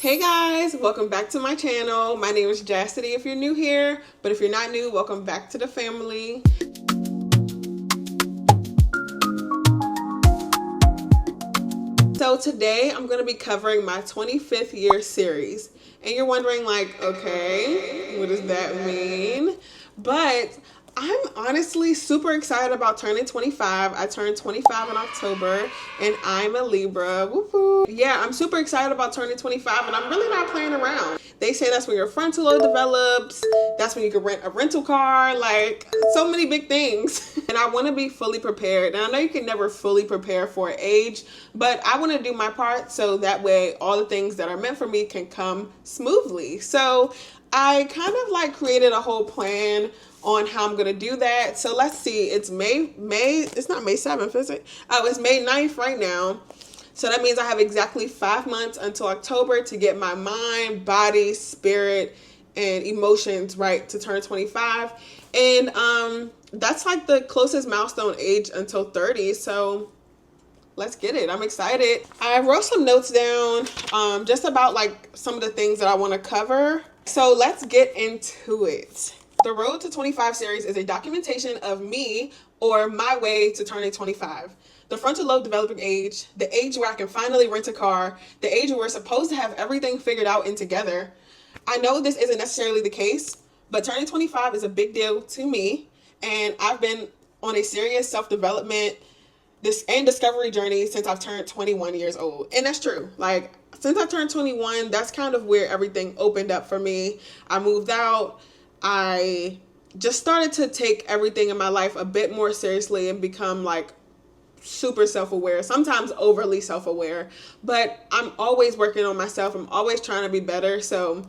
Hey guys, welcome back to my channel. My name is Jastity if you're new here, but if you're not new, welcome back to the family. So today I'm going to be covering my 25th year series. And you're wondering like, okay, what does that mean? But I'm honestly super excited about turning 25. I turned 25 in October and I'm a Libra. Woo-hoo. Yeah, I'm super excited about turning 25 and I'm really not playing around. They say that's when your frontal lobe develops. That's when you can rent a rental car. Like, so many big things. And I want to be fully prepared. And I know you can never fully prepare for age, but I want to do my part so that way all the things that are meant for me can come smoothly. So I kind of like created a whole plan on how I'm gonna do that. So let's see, it's it's not May 7th, is it? Oh, it's May 9th right now. So that means I have exactly 5 months until October to get my mind, body, spirit, and emotions right to turn 25. And that's like the closest milestone age until 30. So let's get it. I'm excited. I wrote some notes down just about like some of the things that I want to cover. So let's get into it. The Road to 25 series is a documentation of me or my way to turning 25. The frontal lobe developing age, the age where I can finally rent a car, the age where we're supposed to have everything figured out and together. I know this isn't necessarily the case, but turning 25 is a big deal to me, and I've been on a serious self-development and discovery journey since I've turned 21 years old. And that's true. Like, since I turned 21, that's kind of where everything opened up for me. I moved out. I just started to take everything in my life a bit more seriously and become like super self-aware, sometimes overly self-aware, but I'm always working on myself. I'm always trying to be better. So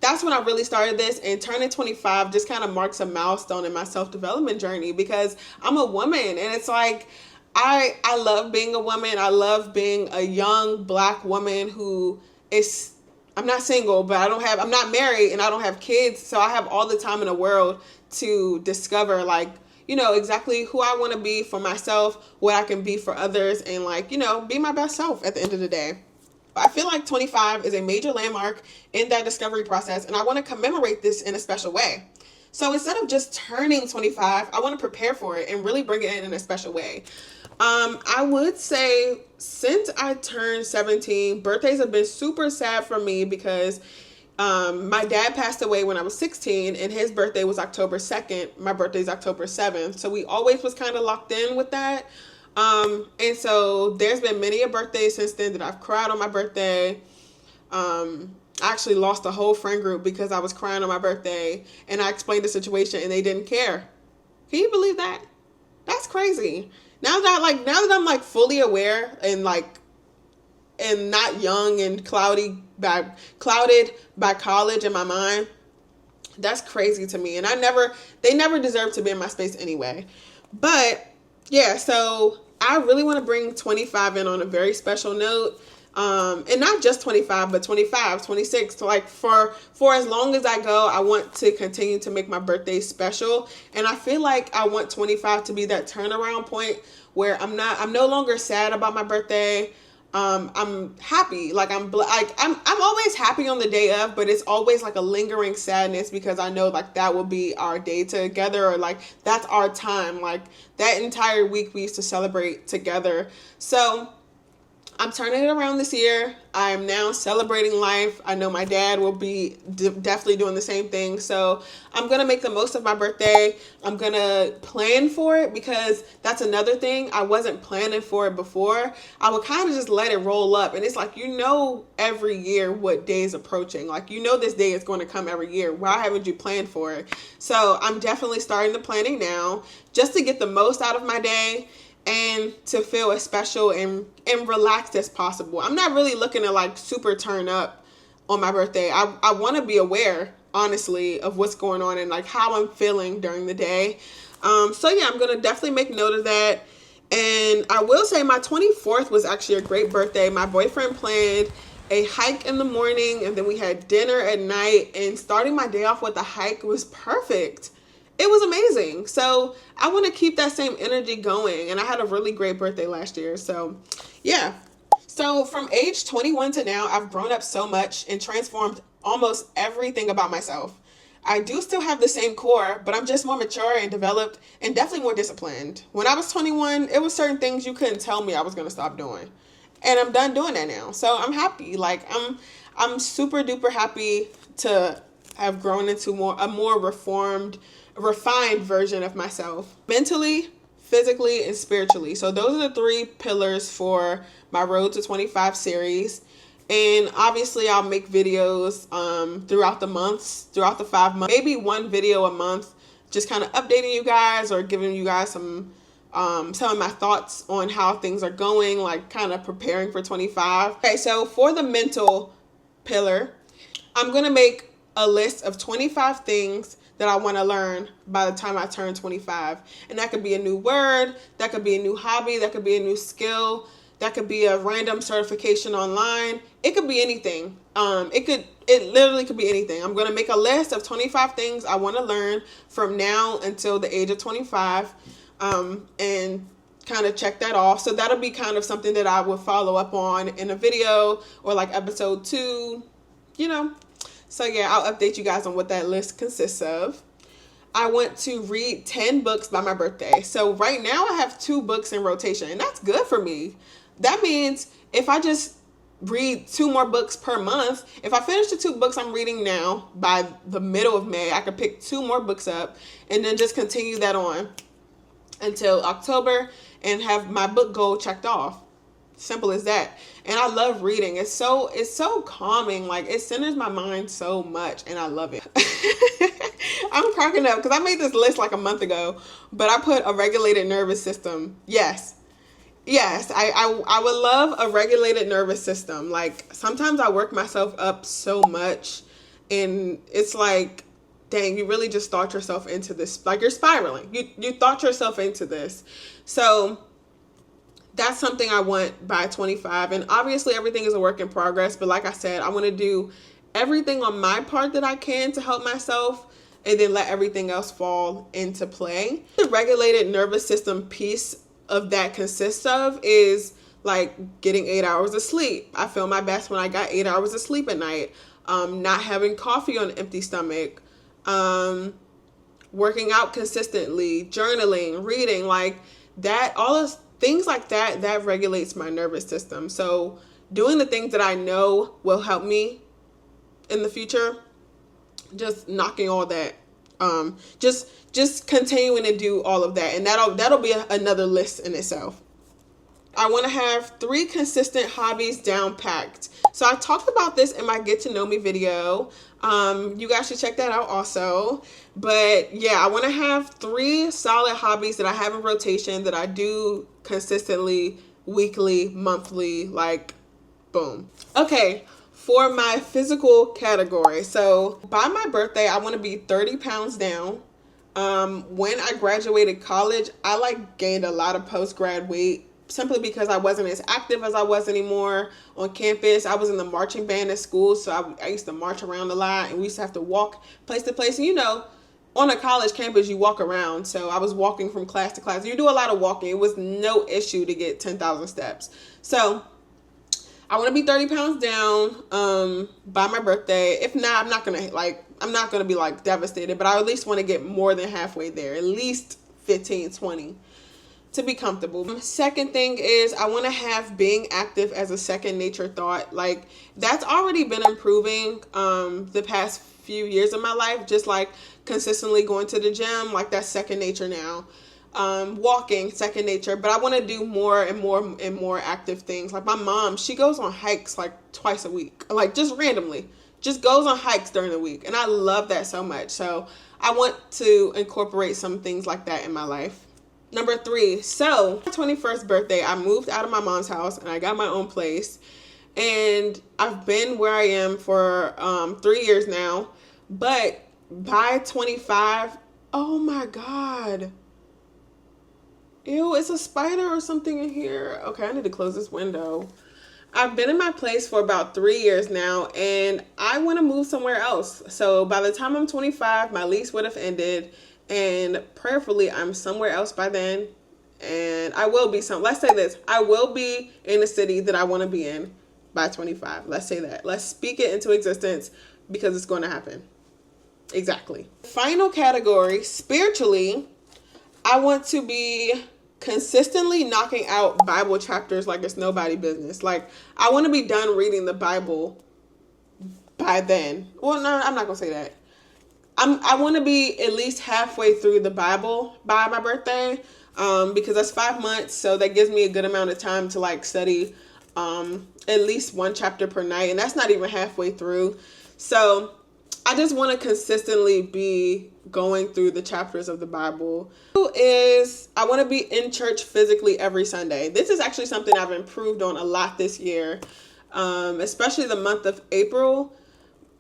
that's when I really started this, and turning 25 just kind of marks a milestone in my self-development journey because I'm a woman, and it's like I love being a woman. I love being a young Black woman who is, I'm not single, but I'm not married and I don't have kids. So I have all the time in the world to discover like, exactly who I want to be for myself, what I can be for others, and like, be my best self at the end of the day. I feel like 25 is a major landmark in that discovery process, and I want to commemorate this in a special way. So instead of just turning 25, I want to prepare for it and really bring it in a special way. I would say since I turned 17, birthdays have been super sad for me because my dad passed away when I was 16 and his birthday was October 2nd. My birthday's October 7th. So we always was kind of locked in with that. And so there's been many a birthday since then that I've cried on my birthday. I actually lost a whole friend group because I was crying on my birthday and I explained the situation and they didn't care. Can you believe that? That's crazy. Now that I'm like fully aware and not young and clouded by college in my mind, that's crazy to me. And they never deserve to be in my space anyway. But yeah, so I really want to bring 25 in on a very special note. And not just 25, but 25, 26, to like for as long as I go, I want to continue to make my birthday special. And I feel like I want 25 to be that turnaround point where I'm no longer sad about my birthday. I'm happy. Like I'm always happy on the day of, but it's always like a lingering sadness because I know like that will be our day together, or like that's our time. Like that entire week we used to celebrate together. So I'm turning it around this year. I'm now celebrating life. I know my dad will be definitely doing the same thing. So I'm going to make the most of my birthday. I'm going to plan for it because that's another thing. I wasn't planning for it before. I would kind of just let it roll up. And it's like, every year what day is approaching. Like, this day is going to come every year. Why haven't you planned for it? So I'm definitely starting the planning now just to get the most out of my day and to feel as special and relaxed as possible. I'm not really looking to like super turn up on my birthday. I want to be aware, honestly, of what's going on and like how I'm feeling during the day. So yeah, I'm going to definitely make note of that. And I will say my 24th was actually a great birthday. My boyfriend planned a hike in the morning and then we had dinner at night, and starting my day off with a hike was perfect. It was amazing. So I want to keep that same energy going. And I had a really great birthday last year. So yeah. So from age 21 to now, I've grown up so much and transformed almost everything about myself. I do still have the same core, but I'm just more mature and developed and definitely more disciplined. When I was 21, it was certain things you couldn't tell me I was going to stop doing. And I'm done doing that now. So I'm happy. Like I'm super duper happy to have grown into a more refined version of myself. Mentally, physically, and spiritually. So those are the 3 pillars for my Road to 25 series. And obviously I'll make videos throughout the months, throughout the 5 months, maybe 1 video a month, just kind of updating you guys or giving you guys some of my thoughts on how things are going, like kind of preparing for 25. Okay, so for the mental pillar, I'm going to make a list of 25 things that I want to learn by the time I turn 25. And that could be a new word, that could be a new hobby, that could be a new skill, that could be a random certification online. It could be anything. It literally could be anything. I'm going to make a list of 25 things I want to learn from now until the age of 25. And kind of check that off. So that'll be kind of something that I will follow up on in a video or like episode 2, you know. So yeah, I'll update you guys on what that list consists of. I want to read 10 books by my birthday. So right now I have 2 books in rotation, and that's good for me. That means if I just read 2 more books per month, if I finish the 2 books I'm reading now by the middle of May, I could pick 2 more books up and then just continue that on until October and have my book goal checked off. Simple as that. And I love reading. It's so calming. Like, it centers my mind so much, and I love it. I'm cracking up because I made this list like a month ago, but I put a regulated nervous system. Yes, I would love a regulated nervous system. Like, sometimes I work myself up so much, and it's like, dang, you really just thought yourself into this. Like, you're spiraling. You thought yourself into this. So that's something I want by 25. And obviously everything is a work in progress. But like I said, I want to do everything on my part that I can to help myself, and then let everything else fall into play. The regulated nervous system piece of that consists of is like getting 8 hours of sleep. I feel my best when I got 8 hours of sleep at night. Not having coffee on an empty stomach. Working out consistently, journaling, reading, like that, all those things like that, that regulates my nervous system. So doing the things that I know will help me in the future, just knocking all that, just continuing to do all of that. And that'll be another list in itself. I want to have 3 consistent hobbies down packed. So I talked about this in my Get to Know Me video. You guys should check that out also. But yeah, I want to have 3 solid hobbies that I have in rotation that I do consistently, weekly, monthly, like boom. Okay, for my physical category. So by my birthday, I want to be 30 pounds down. When I graduated college, I gained a lot of post-grad weight, simply because I wasn't as active as I was anymore on campus. I was in the marching band at school, so I used to march around a lot, and we used to have to walk place to place. And on a college campus, you walk around. So I was walking from class to class. You do a lot of walking. It was no issue to get 10,000 steps. So I want to be 30 pounds down by my birthday. If not, I'm not going to be devastated, but I at least want to get more than halfway there, at least 15, 20. To be comfortable. Second thing is I want to have being active as a second nature thought. Like, that's already been improving the past few years of my life, just like consistently going to the gym, like that's second nature now. Walking, second nature, but I want to do more and more active things. Like my mom, she goes on hikes like twice a week, like just randomly, just goes on hikes during the week, and I love that so much. So I want to incorporate some things like that in my life. Number 3, so my 21st birthday, I moved out of my mom's house and I got my own place, and I've been where I am for 3 years now. But by 25, oh my God, ew, it's a spider or something in here. Okay, I need to close this window. I've been in my place for about 3 years now, and I want to move somewhere else. So by the time I'm 25, my lease would have ended, and prayerfully I'm somewhere else by then. And I will be let's say this, I will be in the city that I want to be in by 25. Let's say that. Let's speak it into existence because it's going to happen. Exactly. Final category, spiritually, I want to be consistently knocking out Bible chapters like it's nobody business. Like, I want to be done reading the Bible by then. Well, no, I'm not going to say that. I want to be at least halfway through the Bible by my birthday, because that's 5 months. So that gives me a good amount of time to like study at least one chapter per night. And that's not even halfway through. So I just want to consistently be going through the chapters of the Bible. I want to be in church physically every Sunday. This is actually something I've improved on a lot this year, especially the month of April.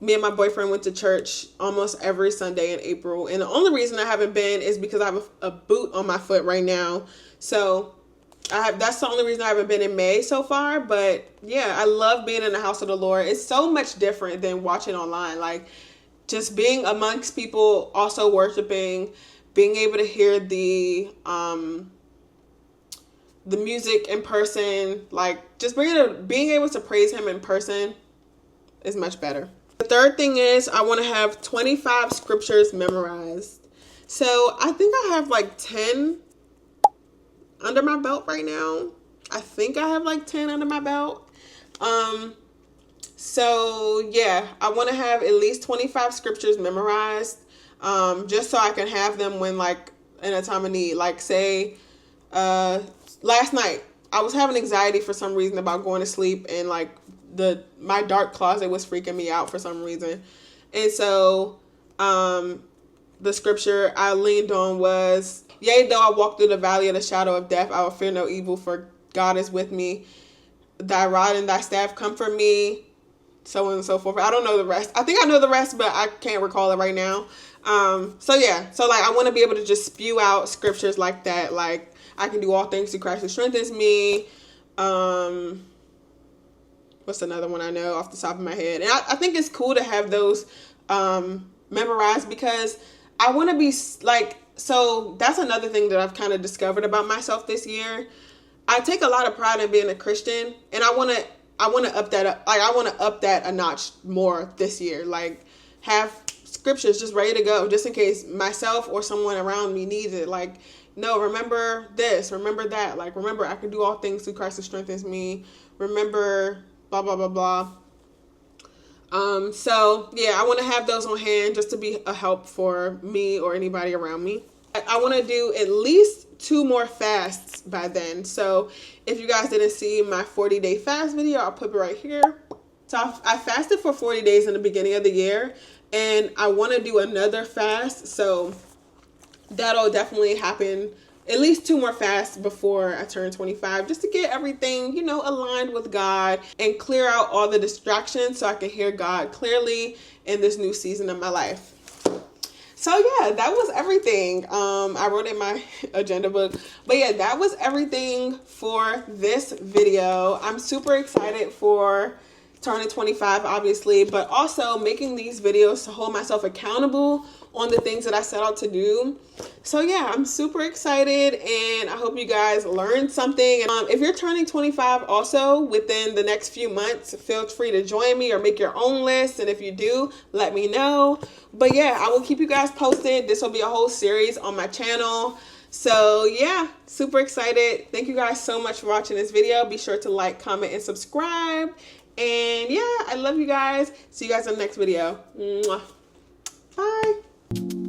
Me and my boyfriend went to church almost every Sunday in April. And the only reason I haven't been is because I have a boot on my foot right now. So that's the only reason I haven't been in May so far. But yeah, I love being in the house of the Lord. It's so much different than watching online. Like, just being amongst people, also worshiping, being able to hear the music in person, like just being able to praise him in person is much better. The third thing is I want to have 25 scriptures memorized. So I think I have like 10 under my belt right now. I think I have like 10 under my belt. So yeah, I want to have at least 25 scriptures memorized, just so I can have them when like in a time of need. Like say, last night I was having anxiety for some reason about going to sleep, and like my dark closet was freaking me out for some reason. And so, the scripture I leaned on was, yea, though I walk through the valley of the shadow of death, I will fear no evil, for God is with me. Thy rod and thy staff comfort me. So on and so forth. I don't know the rest. I think I know the rest, but I can't recall it right now. So yeah. So like, I want to be able to just spew out scriptures like that. Like, I can do all things through Christ who strengthens me. What's another one I know off the top of my head? And I think it's cool to have those memorized, because I want to be like, so that's another thing that I've kind of discovered about myself this year. I take a lot of pride in being a Christian, and I want to up that up. Like, I want to up that a notch more this year. Like, have scriptures just ready to go, just in case myself or someone around me needs it. Like, no, remember this, remember that. Like, remember, I can do all things through Christ who strengthens me. Remember, blah, blah, blah, blah. So yeah, I want to have those on hand just to be a help for me or anybody around me. I want to do at least 2 more fasts by then. So if you guys didn't see my 40-day fast video, I'll put it right here. So I fasted for 40 days in the beginning of the year, and I want to do another fast. So that'll definitely happen. At least 2 more fasts before I turn 25, just to get everything, aligned with God and clear out all the distractions so I can hear God clearly in this new season of my life. So yeah, that was everything. I wrote in my agenda book, but yeah, that was everything for this video. I'm super excited for turning 25, obviously, but also making these videos to hold myself accountable on the things that I set out to do. So yeah, I'm super excited, and I hope you guys learned something. If you're turning 25 also within the next few months, feel free to join me or make your own list. And if you do, let me know. But yeah, I will keep you guys posted. This will be a whole series on my channel. So yeah, super excited. Thank you guys so much for watching this video. Be sure to like, comment, and subscribe. And yeah, I love you guys. See you guys in the next video. Mwah. Bye.